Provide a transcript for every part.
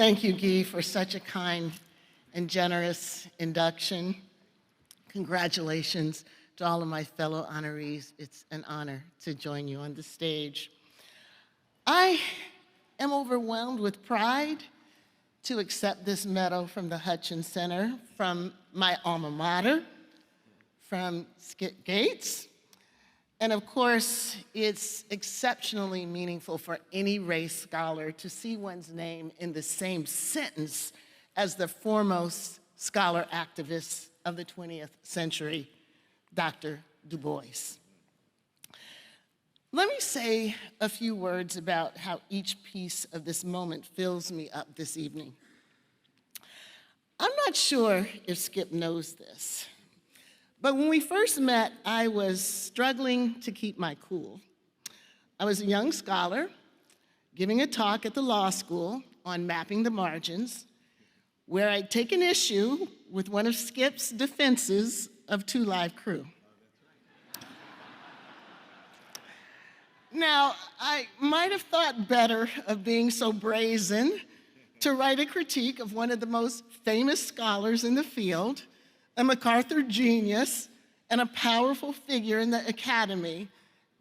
Thank you, Guy, for such a kind and generous induction. Congratulations to all of my fellow honorees. It's an honor to join you on the stage. I am overwhelmed with pride to accept this medal from the Hutchins Center, from my alma mater, from Skip Gates. And of course, it's exceptionally meaningful for any race scholar to see one's name in the same sentence as the foremost scholar activist of the 20th century, Dr. Du Bois. Let me say a few words about how each piece of this moment fills me up this evening. I'm not sure if Skip knows this, but when we first met, I was struggling to keep my cool. I was a young scholar giving a talk at the law school on mapping the margins, where I'd taken issue with one of Skip's defenses of Two Live Crew. Now, I might have thought better of being so brazen to write a critique of one of the most famous scholars in the field, a MacArthur genius, and a powerful figure in the academy,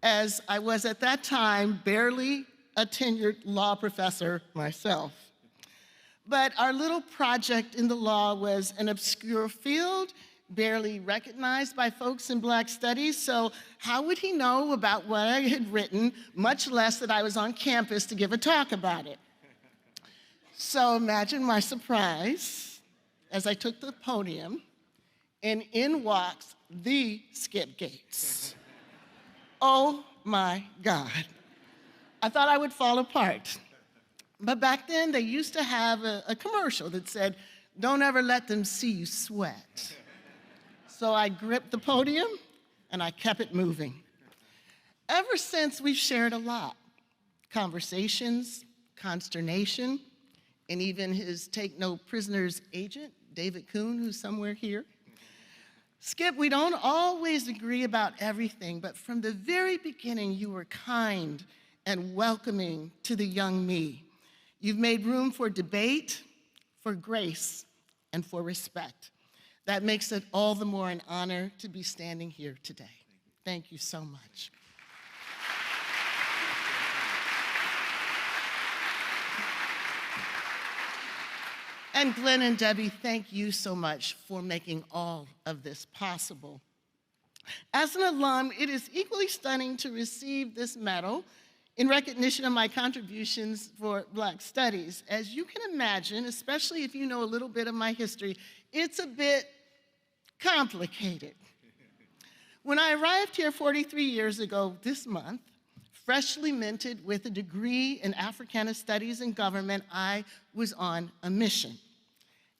as I was at that time barely a tenured law professor myself. But our little project in the law was an obscure field, barely recognized by folks in Black studies, so how would he know about what I had written, much less that I was on campus to give a talk about it? So imagine my surprise as I took the podium, and in walks the Skip Gates. Oh my God. I thought I would fall apart. But back then, they used to have a commercial that said, "Don't ever let them see you sweat." So I gripped the podium, and I kept it moving. Ever since, we've shared a lot. Conversations, consternation, and even his take no prisoners agent, David Kuhn, who's somewhere here. Skip, we don't always agree about everything, but from the very beginning, you were kind and welcoming to the young me. You've made room for debate, for grace, and for respect. That makes it all the more an honor to be standing here today. Thank you so much. And Glenn and Debbie, thank you so much for making all of this possible. As an alum, it is equally stunning to receive this medal in recognition of my contributions for Black studies. As you can imagine, especially if you know a little bit of my history, it's a bit complicated. When I arrived here 43 years ago this month, freshly minted with a degree in Africana Studies and Government, I was on a mission.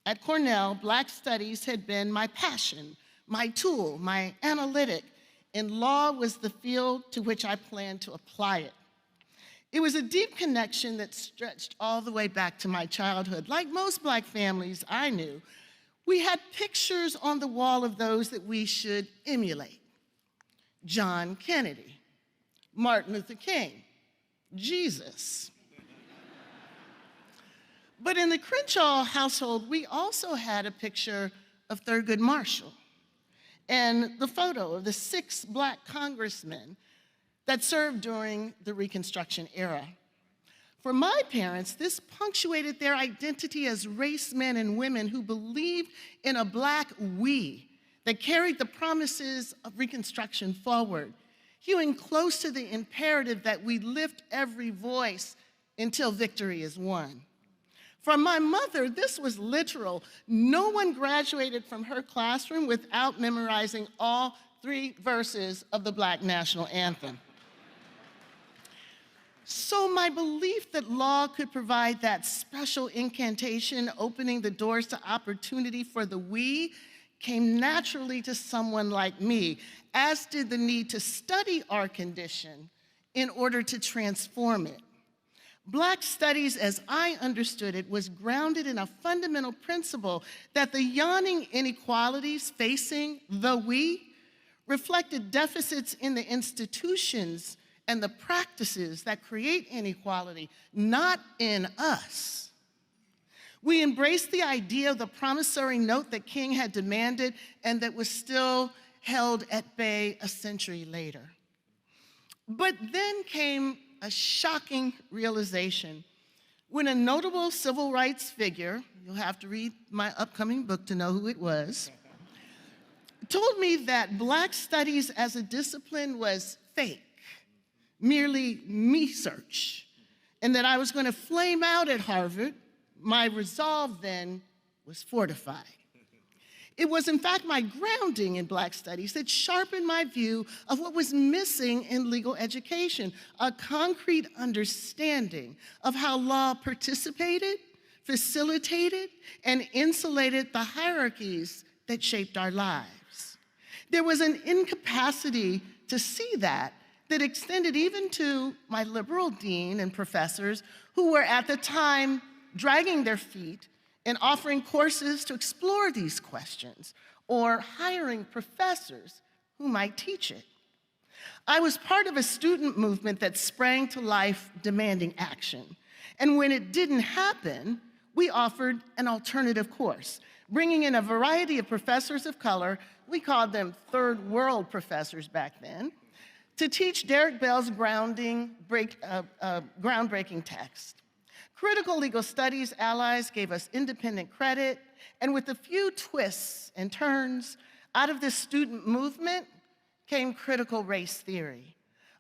At Cornell, Black studies had been my passion, my tool, my analytic, and law was the field to which I planned to apply it. It was a deep connection that stretched all the way back to my childhood. Like most Black families I knew, we had pictures on the wall of those that we should emulate. John Kennedy, Martin Luther King, Jesus. But in the Crenshaw household, we also had a picture of Thurgood Marshall and the photo of the 6 Black congressmen that served during the Reconstruction era. For my parents, this punctuated their identity as race men and women who believed in a Black we that carried the promises of Reconstruction forward, hewing close to the imperative that we lift every voice until victory is won. For my mother, this was literal. No one graduated from her classroom without memorizing all 3 verses of the Black National Anthem. So my belief that law could provide that special incantation, opening the doors to opportunity for the we, came naturally to someone like me, as did the need to study our condition in order to transform it. Black studies, as I understood it, was grounded in a fundamental principle that the yawning inequalities facing the we reflected deficits in the institutions and the practices that create inequality, not in us. We embraced the idea of the promissory note that King had demanded and that was still held at bay a century later. But then came a shocking realization when a notable civil rights figure, you'll have to read my upcoming book to know who it was, told me that Black studies as a discipline was fake, merely me-search, and that I was going to flame out at Harvard. My resolve then was fortified. It was, in fact, my grounding in Black studies that sharpened my view of what was missing in legal education, a concrete understanding of how law participated, facilitated, and insulated the hierarchies that shaped our lives. There was an incapacity to see that extended even to my liberal dean and professors who were at the time dragging their feet and offering courses to explore these questions, or hiring professors who might teach it. I was part of a student movement that sprang to life demanding action. And when it didn't happen, we offered an alternative course, bringing in a variety of professors of color, we called them third world professors back then, to teach Derek Bell's groundbreaking text. Critical legal studies allies gave us independent credit, and with a few twists and turns, out of this student movement came critical race theory,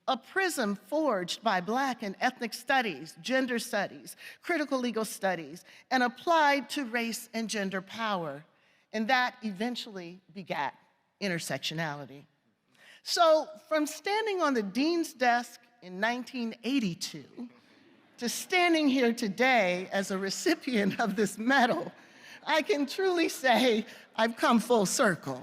a prism forged by Black and ethnic studies, gender studies, critical legal studies, and applied to race and gender power, and that eventually begat intersectionality. So from standing on the dean's desk in 1982, to standing here today as a recipient of this medal, I can truly say I've come full circle.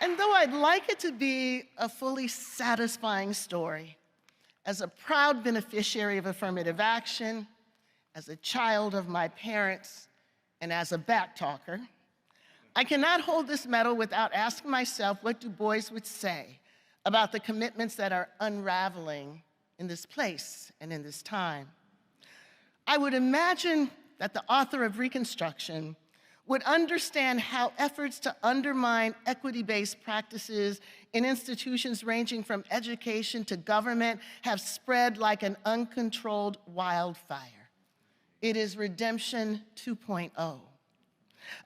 And though I'd like it to be a fully satisfying story, as a proud beneficiary of affirmative action, as a child of my parents, and as a backtalker, I cannot hold this medal without asking myself what Du Bois would say about the commitments that are unraveling in this place and in this time. I would imagine that the author of Reconstruction would understand how efforts to undermine equity-based practices in institutions ranging from education to government have spread like an uncontrolled wildfire. It is Redemption 2.0.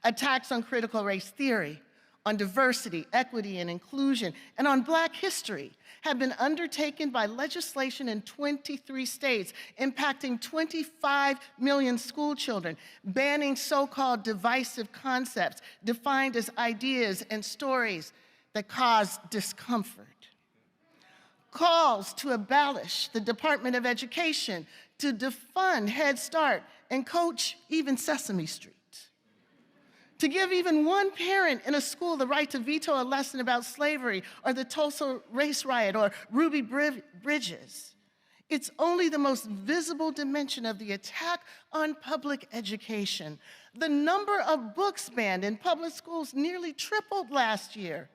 Attacks on critical race theory, on diversity, equity, and inclusion, and on Black history have been undertaken by legislation in 23 states, impacting 25 million school children, banning so-called divisive concepts defined as ideas and stories that cause discomfort. Calls to abolish the Department of Education, to defund Head Start, and coach even Sesame Street. To give even one parent in a school the right to veto a lesson about slavery or the Tulsa race riot or Ruby Bridges. It's only the most visible dimension of the attack on public education. The number of books banned in public schools nearly tripled last year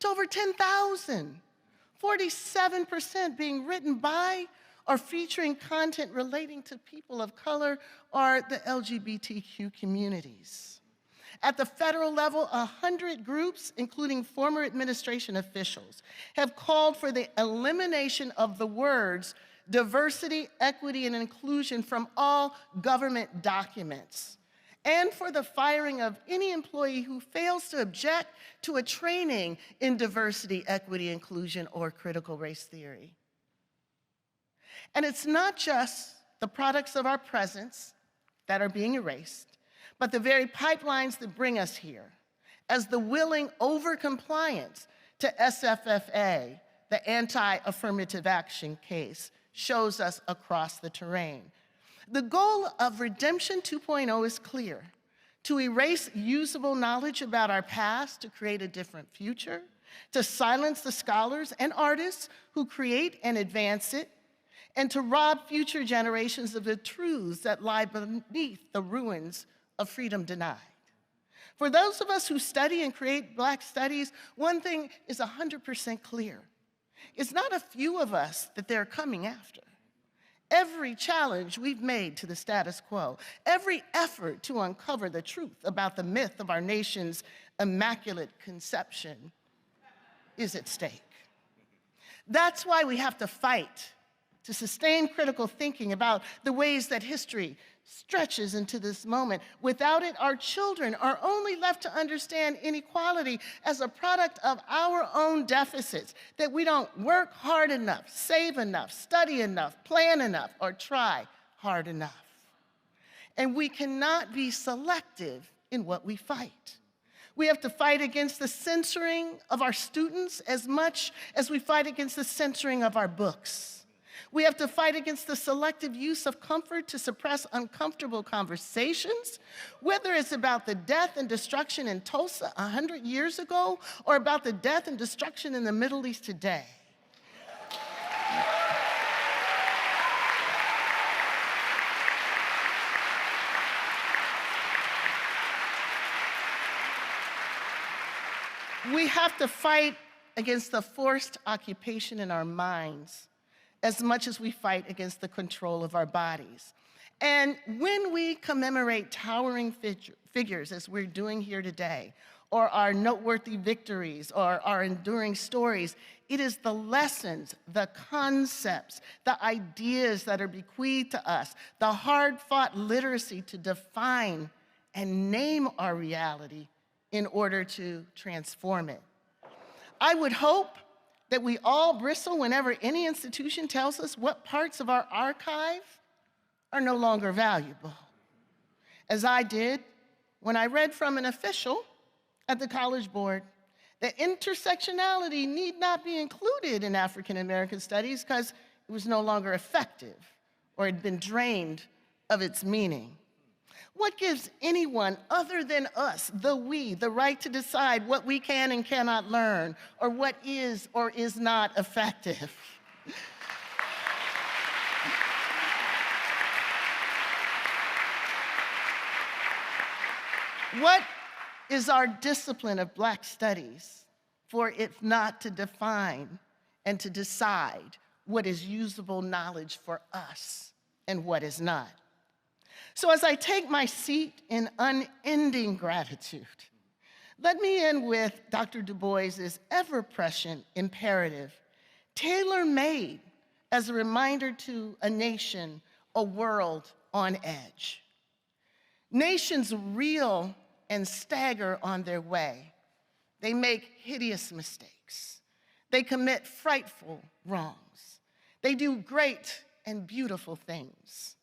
to over 10,000, 47% being written by or featuring content relating to people of color or the LGBTQ communities. At the federal level, 100 groups, including former administration officials, have called for the elimination of the words diversity, equity, and inclusion from all government documents, and for the firing of any employee who fails to object to a training in diversity, equity, inclusion, or critical race theory. And it's not just the products of our presence that are being erased, but the very pipelines that bring us here, as the willing over-compliance to SFFA, the anti-affirmative action case, shows us across the terrain. The goal of Redemption 2.0 is clear: to erase usable knowledge about our past to create a different future, to silence the scholars and artists who create and advance it, and to rob future generations of the truths that lie beneath the ruins of freedom denied. For those of us who study and create Black studies, one thing is 100% clear. It's not a few of us that they're coming after. Every challenge we've made to the status quo, every effort to uncover the truth about the myth of our nation's immaculate conception is at stake. That's why we have to fight to sustain critical thinking about the ways that history stretches into this moment. Without it, our children are only left to understand inequality as a product of our own deficits, that we don't work hard enough, save enough, study enough, plan enough, or try hard enough. And we cannot be selective in what we fight. We have to fight against the censoring of our students as much as we fight against the censoring of our books. We have to fight against the selective use of comfort to suppress uncomfortable conversations, whether it's about the death and destruction in Tulsa 100 years ago or about the death and destruction in the Middle East today. We have to fight against the forced occupation in our minds as much as we fight against the control of our bodies. And when we commemorate towering figures, as we're doing here today, or our noteworthy victories, or our enduring stories, it is the lessons, the concepts, the ideas that are bequeathed to us, the hard-fought literacy to define and name our reality in order to transform it. I would hope that we all bristle whenever any institution tells us what parts of our archive are no longer valuable, as I did when I read from an official at the College Board that intersectionality need not be included in African American studies because it was no longer effective or had been drained of its meaning. What gives anyone other than us, the right to decide what we can and cannot learn, or what is or is not effective? What is our discipline of Black studies for it not to define and to decide what is usable knowledge for us and what is not? So as I take my seat in unending gratitude, let me end with Dr. Du Bois's ever-prescient imperative, tailor-made as a reminder to a nation, a world on edge. Nations reel and stagger on their way. They make hideous mistakes. They commit frightful wrongs. They do great and beautiful things.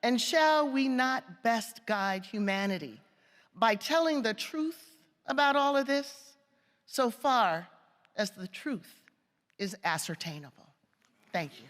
And shall we not best guide humanity by telling the truth about all of this, so far as the truth is ascertainable? Thank you.